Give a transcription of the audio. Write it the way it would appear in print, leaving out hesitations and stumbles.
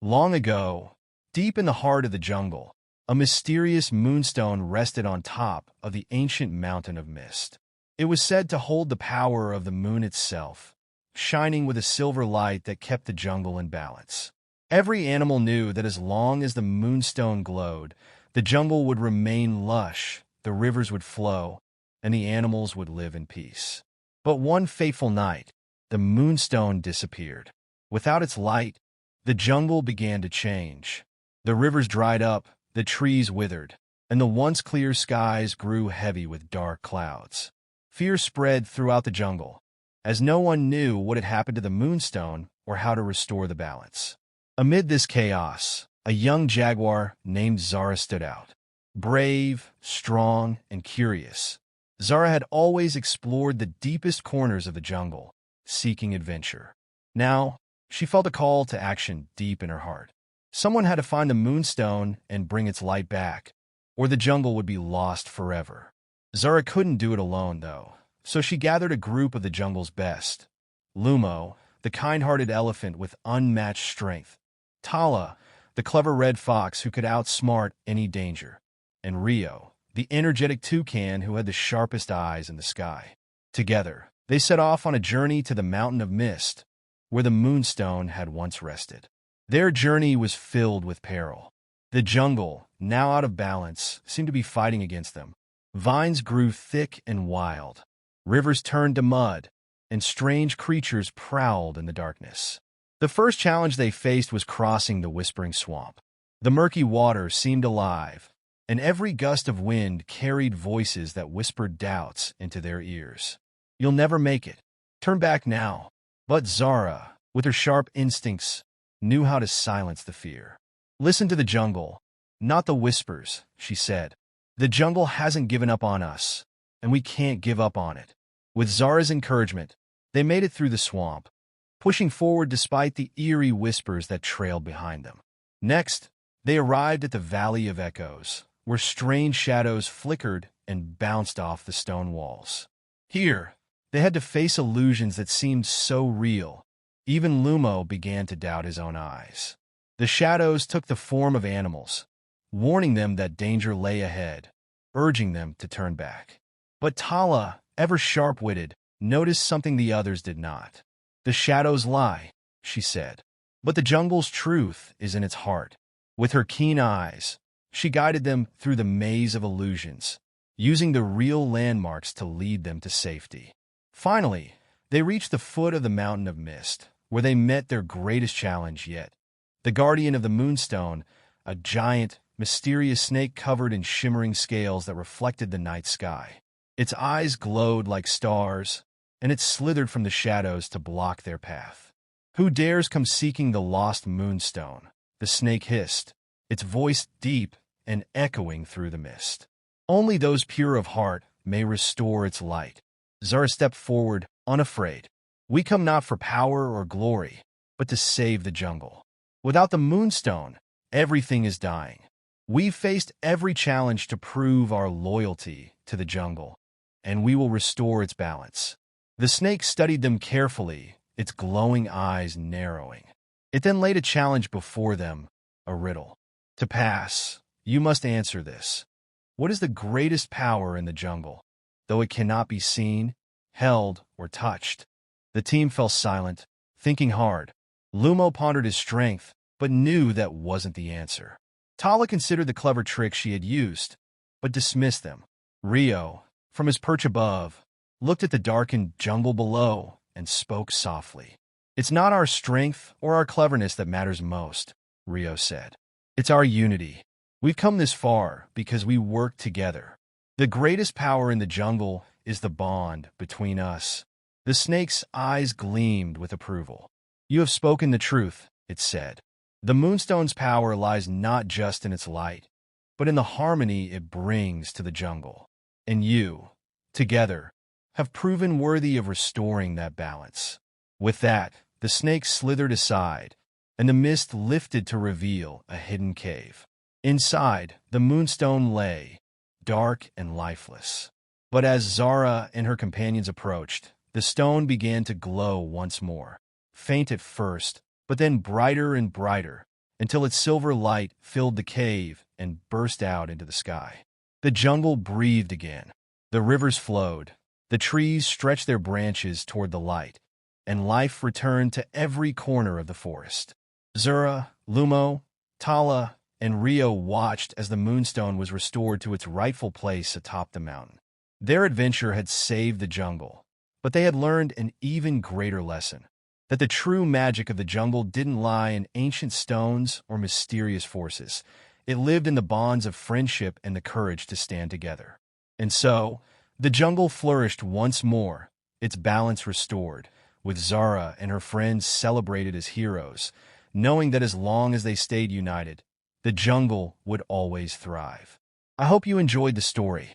Long ago, deep in the heart of the jungle, a mysterious moonstone rested on top of the ancient mountain of mist. It was said to hold the power of the moon itself, shining with a silver light that kept the jungle in balance. Every animal knew that as long as the moonstone glowed, the jungle would remain lush, the rivers would flow, and the animals would live in peace. But one fateful night, the moonstone disappeared. Without its light, the jungle began to change. The rivers dried up, the trees withered, and the once clear skies grew heavy with dark clouds. Fear spread throughout the jungle, as no one knew what had happened to the moonstone or how to restore the balance. Amid this chaos, a young jaguar named Zara stood out. Brave, strong, and curious, Zara had always explored the deepest corners of the jungle, seeking adventure. Now, she felt a call to action deep in her heart. Someone had to find the moonstone and bring its light back, or the jungle would be lost forever. Zara couldn't do it alone, though, so she gathered a group of the jungle's best. Lumo, the kind-hearted elephant with unmatched strength. Tala, the clever red fox who could outsmart any danger. And Rio, the energetic toucan who had the sharpest eyes in the sky. Together, they set off on a journey to the Mountain of Mist, where the moonstone had once rested. Their journey was filled with peril. The jungle, now out of balance, seemed to be fighting against them. Vines grew thick and wild. Rivers turned to mud, and strange creatures prowled in the darkness. The first challenge they faced was crossing the Whispering Swamp. The murky water seemed alive, and every gust of wind carried voices that whispered doubts into their ears. "You'll never make it. Turn back now." But Zara, with her sharp instincts, knew how to silence the fear. "Listen to the jungle, not the whispers," she said. "The jungle hasn't given up on us, and we can't give up on it." With Zara's encouragement, they made it through the swamp, pushing forward despite the eerie whispers that trailed behind them. Next, they arrived at the Valley of Echoes, where strange shadows flickered and bounced off the stone walls. Here, they had to face illusions that seemed so real. Even Lumo began to doubt his own eyes. The shadows took the form of animals, warning them that danger lay ahead, urging them to turn back. But Tala, ever sharp-witted, noticed something the others did not. "The shadows lie," she said, "but the jungle's truth is in its heart." With her keen eyes, she guided them through the maze of illusions, using the real landmarks to lead them to safety. Finally, they reached the foot of the Mountain of Mist, where they met their greatest challenge yet. The guardian of the moonstone, a giant, mysterious snake covered in shimmering scales that reflected the night sky. Its eyes glowed like stars, and it slithered from the shadows to block their path. "Who dares come seeking the lost moonstone?" the snake hissed, its voice deep and echoing through the mist. "Only those pure of heart may restore its light." Zara stepped forward, unafraid. "We come not for power or glory, but to save the jungle. Without the moonstone, everything is dying. We've faced every challenge to prove our loyalty to the jungle, and we will restore its balance." The snake studied them carefully, its glowing eyes narrowing. It then laid a challenge before them, a riddle. "To pass, you must answer this. What is the greatest power in the jungle, though it cannot be seen, held, or touched?" The team fell silent, thinking hard. Lumo pondered his strength, but knew that wasn't the answer. Tala considered the clever tricks she had used, but dismissed them. Rio, from his perch above, looked at the darkened jungle below and spoke softly. "It's not our strength or our cleverness that matters most," Rio said. "It's our unity. We've come this far because we work together. The greatest power in the jungle is the bond between us." The snake's eyes gleamed with approval. "You have spoken the truth," it said. "The moonstone's power lies not just in its light, but in the harmony it brings to the jungle. And you, together, have proven worthy of restoring that balance." With that, the snake slithered aside, and the mist lifted to reveal a hidden cave. Inside, the moonstone lay, dark and lifeless. But as Zara and her companions approached, the stone began to glow once more, faint at first, but then brighter and brighter, until its silver light filled the cave and burst out into the sky. The jungle breathed again. The rivers flowed. The trees stretched their branches toward the light, and life returned to every corner of the forest. Zura, Lumo, Tala, and Rio watched as the Moonstone was restored to its rightful place atop the mountain. Their adventure had saved the jungle, but they had learned an even greater lesson: that the true magic of the jungle didn't lie in ancient stones or mysterious forces. It lived in the bonds of friendship and the courage to stand together. And so, the jungle flourished once more, its balance restored, with Zara and her friends celebrated as heroes, knowing that as long as they stayed united, the jungle would always thrive. I hope you enjoyed the story.